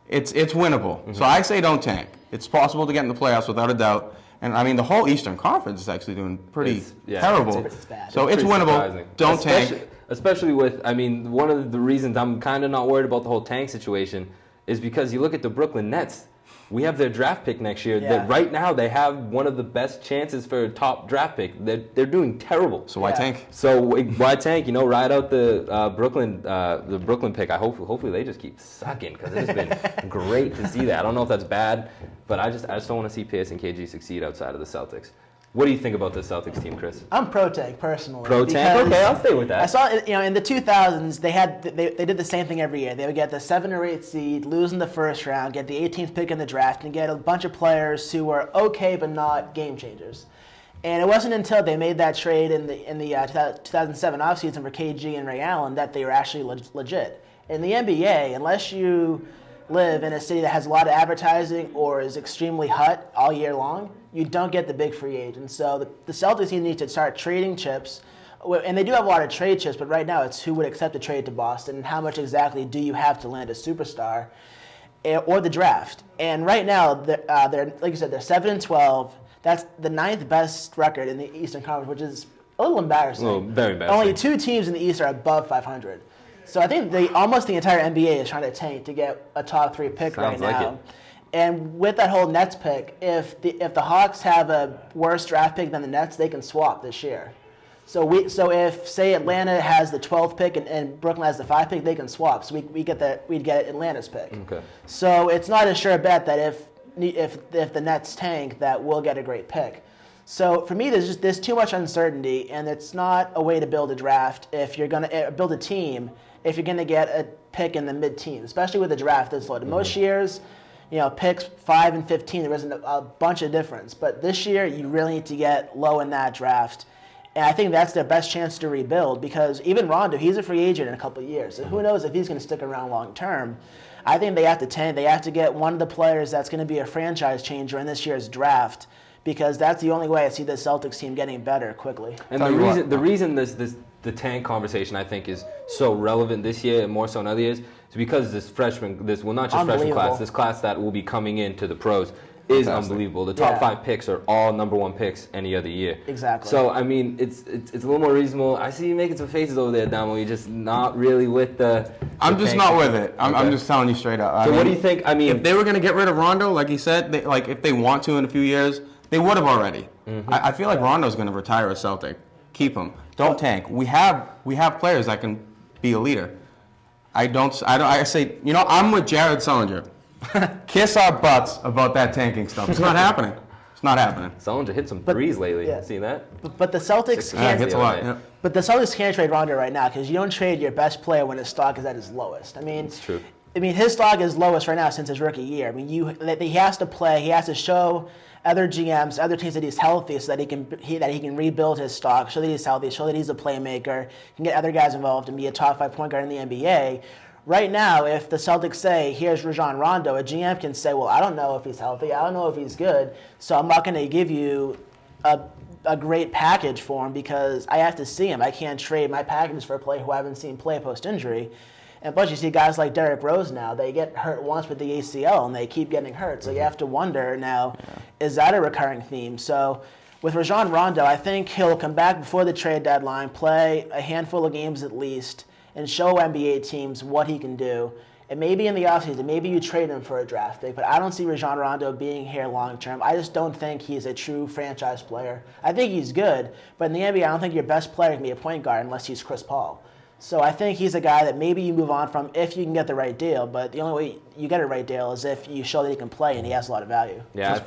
It's winnable. Mm-hmm. So I say don't tank. It's possible to get in the playoffs without a doubt. And, I mean, the whole Eastern Conference is actually doing pretty terrible. It's bad. So it's winnable. Surprising. Don't tank. Especially with, I mean, one of the reasons I'm kind of not worried about the whole tank situation is because you look at the Brooklyn Nets. We have their draft pick next year. That right now they have one of the best chances for a top draft pick. They're doing terrible. So why tank? So why tank? You know, ride out the Brooklyn pick. Hopefully they just keep sucking because it's been great to see that. I don't know if that's bad, but I just don't want to see Pierce and KG succeed outside of the Celtics. What do you think about the Celtics team, Chris? I'm pro-tank, personally. Pro-tank? Okay, I'll stay with that. I saw, in the 2000s, they did the same thing every year. They would get the 7 or 8 seed, lose in the first round, get the 18th pick in the draft, and get a bunch of players who were okay but not game changers. And it wasn't until they made that trade in the 2007 offseason for KG and Ray Allen that they were actually legit. In the NBA, unless you live in a city that has a lot of advertising or is extremely hot all year long, you don't get the big free agents. So the Celtics need to start trading chips, and they do have a lot of trade chips, but right now it's who would accept a trade to Boston and how much exactly do you have to land a superstar or the draft. And right now, they're like you said, they're 7-12. That's the 9th best record in the Eastern Conference, which is a little embarrassing. Well, very embarrassing. Only 2 teams in the East are above 500. So I think almost the entire NBA is trying to tank to get a top 3 pick right now. And with that whole Nets pick, if the Hawks have a worse draft pick than the Nets, they can swap this year. So if say Atlanta has the 12th pick and Brooklyn has the 5th pick, they can swap. So we'd get Atlanta's pick. Okay. So it's not a sure bet that if the Nets tank that we'll get a great pick. So for me, there's too much uncertainty, and it's not a way to build a draft if you're going to build a team if you're going to get a pick in the mid-teens, especially with the draft that's loaded. Most years, picks 5 and 15, there isn't a bunch of difference. But this year, you really need to get low in that draft. And I think that's their best chance to rebuild because even Rondo, he's a free agent in a couple of years. So who knows if he's going to stick around long term. I think they have to tank. They have to get one of the players that's going to be a franchise changer in this year's draft because that's the only way I see the Celtics team getting better quickly. And the reason the tank conversation I think is so relevant this year and more so in other years is because this freshman class, this class that will be coming into the pros is unbelievable. The top 5 picks are all number 1 picks any other year. Exactly. So I mean, it's a little more reasonable. I see you making some faces over there, Damo. You're just not really with the. I'm just not with it. I'm just telling you straight up. So what do you think? I mean, if they were going to get rid of Rondo, like he said, if they want to in a few years, they would have already. Mm-hmm. I feel like Rondo's going to retire a Celtic. Keep him. Don't tank. We have players that can be a leader. I say, I'm with Jared Sullinger. Kiss our butts about that tanking stuff. It's not happening. It's not happening. Sullinger hit some threes lately. See that? But the Celtics can't. Hits a lot. Yeah. But the Celtics can't trade Rondo right now because you don't trade your best player when his stock is at his lowest. I mean, it's true. I mean, his stock is lowest right now since his rookie year. I mean, he has to play. He has to show other GMs, other teams that he's healthy, so that he can rebuild his stock, show that he's healthy, show that he's a playmaker, can get other guys involved and be a top 5 point guard in the NBA. Right now, if the Celtics say, here's Rajon Rondo, a GM can say, well, I don't know if he's healthy, I don't know if he's good, so I'm not going to give you a great package for him because I have to see him. I can't trade my packages for a player who I haven't seen play post-injury. And plus, you see guys like Derrick Rose now, they get hurt once with the ACL and they keep getting hurt. So you have to wonder now, is that a recurring theme? So with Rajon Rondo, I think he'll come back before the trade deadline, play a handful of games at least, and show NBA teams what he can do. And maybe in the offseason, maybe you trade him for a draft pick, but I don't see Rajon Rondo being here long term. I just don't think he's a true franchise player. I think he's good, but in the NBA, I don't think your best player can be a point guard unless he's Chris Paul. So I think he's a guy that maybe you move on from if you can get the right deal. But the only way you get a right deal is if you show that he can play and he has a lot of value. Yeah, I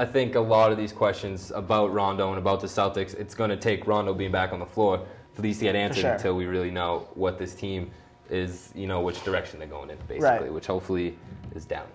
think a lot of these questions about Rondo and about the Celtics, it's going to take Rondo being back on the floor for these to get answered until we really know what this team is, which direction they're going in, basically, which hopefully is down.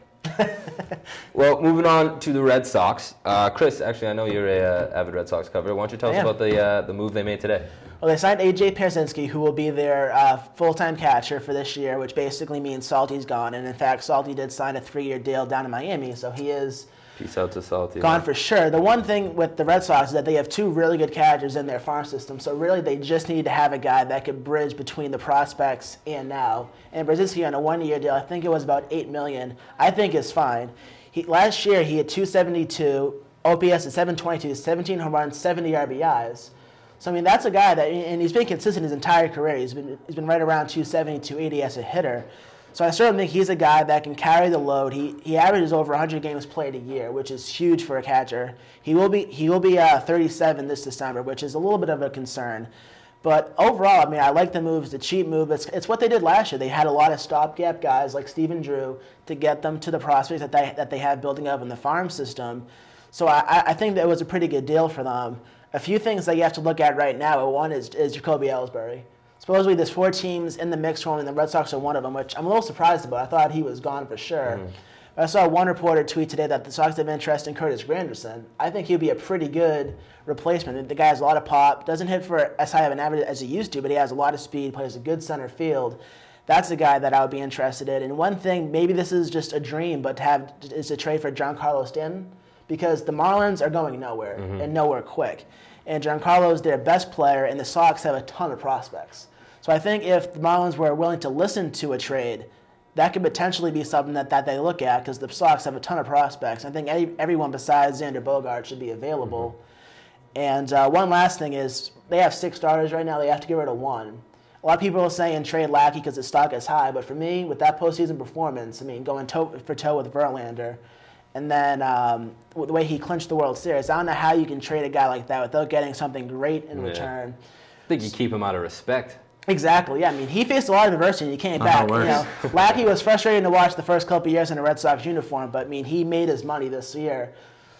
Well, moving on to the Red Sox. Chris, actually, I know you're an avid Red Sox cover. Why don't you tell us about the move they made today? Well, they signed A.J. Pierzynski, who will be their full-time catcher for this year, which basically means Salty's gone. And, in fact, Salty did sign a 3-year deal down in Miami, so he is peace out to Salty. Gone for sure. The one thing with the Red Sox is that they have 2 really good catchers in their farm system, so really they just need to have a guy that could bridge between the prospects and now. And Pierzynski on a 1-year deal, I think it was about $8 million, I think is fine. Last year he had 272, OPS at 722, 17 home runs, 70 RBIs. So, I mean, that's a guy that, and he's been consistent his entire career. He's been right around 270, 280 as a hitter. So I certainly think he's a guy that can carry the load. He averages over 100 games played a year, which is huge for a catcher. He will be 37 this December, which is a little bit of a concern. But overall, I mean, I like the moves, the cheap move. It's what they did last year. They had a lot of stopgap guys like Stephen Drew to get them to the prospects that they have building up in the farm system. So I think that it was a pretty good deal for them. A few things that you have to look at right now. One is Jacoby Ellsbury. Supposedly there's 4 teams in the mix for him, and the Red Sox are one of them, which I'm a little surprised about. I thought he was gone for sure. But I saw one reporter tweet today that the Sox have interest in Curtis Granderson. I think he'd be a pretty good replacement. The guy has a lot of pop, doesn't hit for as high of an average as he used to, but he has a lot of speed, plays a good center field. That's a guy that I would be interested in. And one thing, maybe this is just a dream, but is to trade for Giancarlo Stanton, because the Marlins are going nowhere, and nowhere quick. And Giancarlo is their best player, and the Sox have a ton of prospects. So I think if the Marlins were willing to listen to a trade, that could potentially be something that they look at, because the Sox have a ton of prospects. I think everyone besides Xander Bogaerts should be available. And one last thing is they have 6 starters right now. They have to get rid of 1. A lot of people are saying trade Lackey because his stock is high, but for me, with that postseason performance, I mean, going toe for toe with Verlander, and then the way he clinched the World Series, I don't know how you can trade a guy like that without getting something great in return. I think you keep him out of respect. Exactly, yeah. I mean, he faced a lot of adversity and he came back. Lackey was frustrating to watch the first couple of years in a Red Sox uniform, but I mean, he made his money this year.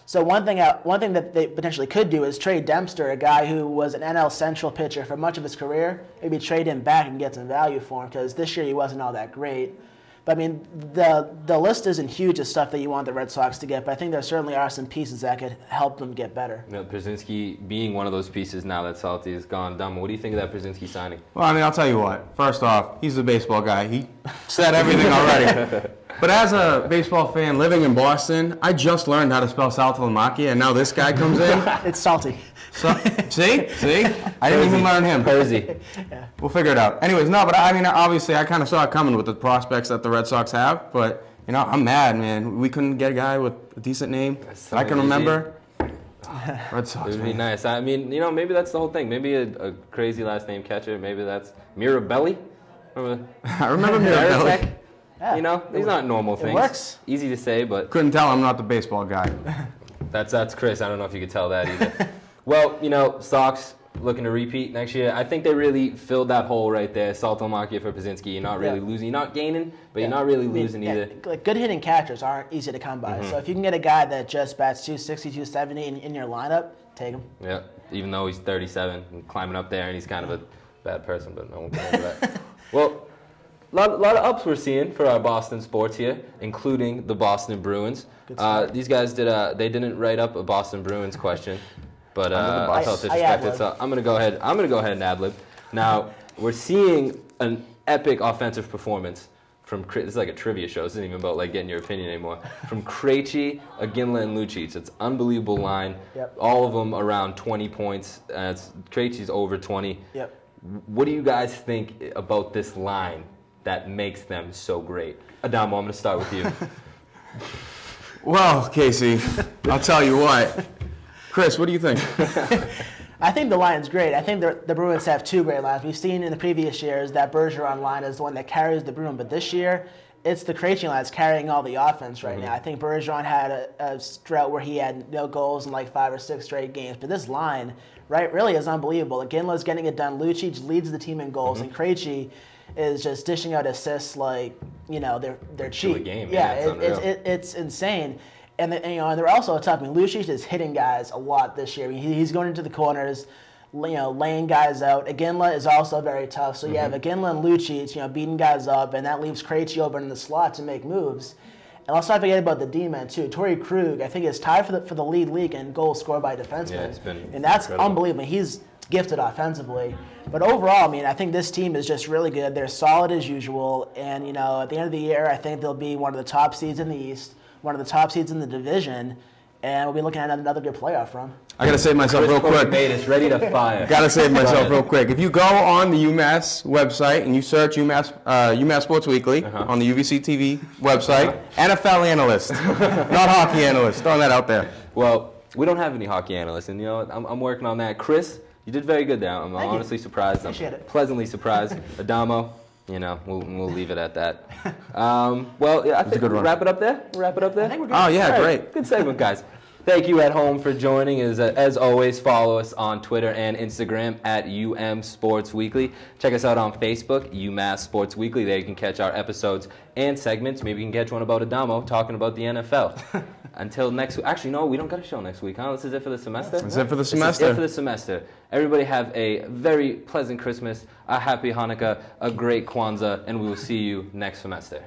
So one thing that they potentially could do is trade Dempster, a guy who was an NL Central pitcher for much of his career. Maybe trade him back and get some value for him, because this year he wasn't all that great. But I mean, the list isn't huge of stuff that you want the Red Sox to get, but I think there certainly are some pieces that could help them get better. Pierzynski being one of those pieces now that Salty has gone dumb. What do you think of that Pierzynski signing? Well, I mean, I'll tell you what. First off, he's a baseball guy. He said everything already. But as a baseball fan living in Boston, I just learned how to spell Saltalamacchia, and now this guy comes in. It's Salty. So, see? I didn't even learn him. Perzy. Yeah. We'll figure it out. Anyways, no, but I mean, obviously, I kind of saw it coming with the prospects that the Red Sox have. But, I'm mad, man. We couldn't get a guy with a decent name that I can remember. Red Sox. It would be nice. I mean, maybe that's the whole thing. Maybe a crazy last name catcher. Maybe that's Mirabelli. I remember Mirabelli. Yeah. These aren't normal things. It works. Easy to say, but couldn't tell I'm not the baseball guy. That's Chris. I don't know if you could tell that either. Well, Sox looking to repeat next year. I think they really filled that hole right there. Saltalamacchia for Pierzynski. You're not really losing. You're not gaining, but you're not really losing either. Like, good hitting catchers aren't easy to come by. So if you can get a guy that just bats 260, 270 in your lineup, take him. Yeah, even though he's 37 and climbing up there, and he's kind of a bad person, but no one can do that. Well, a lot of ups we're seeing for our Boston sports here, including the Boston Bruins. These guys didn't write up a Boston Bruins question, but I felt disrespected, so I'm gonna go ahead and ad-lib. Now we're seeing an epic offensive performance from this is like a trivia show. This isn't even about getting your opinion anymore. From Krejci, Iginla, and Lucic. It's an unbelievable line. Yep. All of them around 20 points. Krejci's over 20. Yep. What do you guys think about this line that makes them so great? Adamo, I'm going to start with you. Well, Casey, I'll tell you what. Chris, what do you think? I think the line's great. I think the Bruins have 2 great lines. We've seen in the previous years that Bergeron line is the one that carries the Bruins, but this year it's the Krejci line that's carrying all the offense right now. I think Bergeron had a drought where he had no goals in like 5 or 6 straight games. But this line, right, really is unbelievable. Iginla's getting it done. Lucic leads the team in goals, and Krejci is just dishing out assists like, they're cheap. It's insane. And they're also tough. I mean, Lucic is hitting guys a lot this year. I mean, he's going into the corners, laying guys out. Iginla is also very tough. So you have Iginla and Lucic, beating guys up, and that leaves Krejci open in the slot to make moves. And let's not forget about the D-man too. Torrey Krug, I think, is tied for the league in goals scored by defensemen, and that's unbelievable. He's gifted offensively. But overall, I mean, I think this team is just really good. They're solid as usual, and at the end of the year, I think they'll be one of the top seeds in the East, one of the top seeds in the division, and we'll be looking at another good playoff run. I gotta save myself real quick. It's ready to fire. Gotta save myself real quick. If you go on the UMass website and you search UMass Sports Weekly on the UVC TV website, NFL analyst, not hockey analyst. Throwing that out there. Well, we don't have any hockey analysts, and I'm working on that. Chris, you did very good there. I'm honestly surprised. I'm pleasantly surprised. Adamo, we'll leave it at that. I think we'll wrap it up there. I think we're good. Oh yeah, great. Good segment, guys. Thank you at home for joining. As always, follow us on Twitter and Instagram at Sports Weekly. Check us out on Facebook, UMass Sports Weekly. There you can catch our episodes and segments. Maybe you can catch one about Adamo talking about the NFL. Until next week. Actually, no, we don't got a show next week, huh? This is it for the semester? This is it for the semester. This is it for the semester. Everybody have a very pleasant Christmas, a happy Hanukkah, a great Kwanzaa, and we will see you next semester.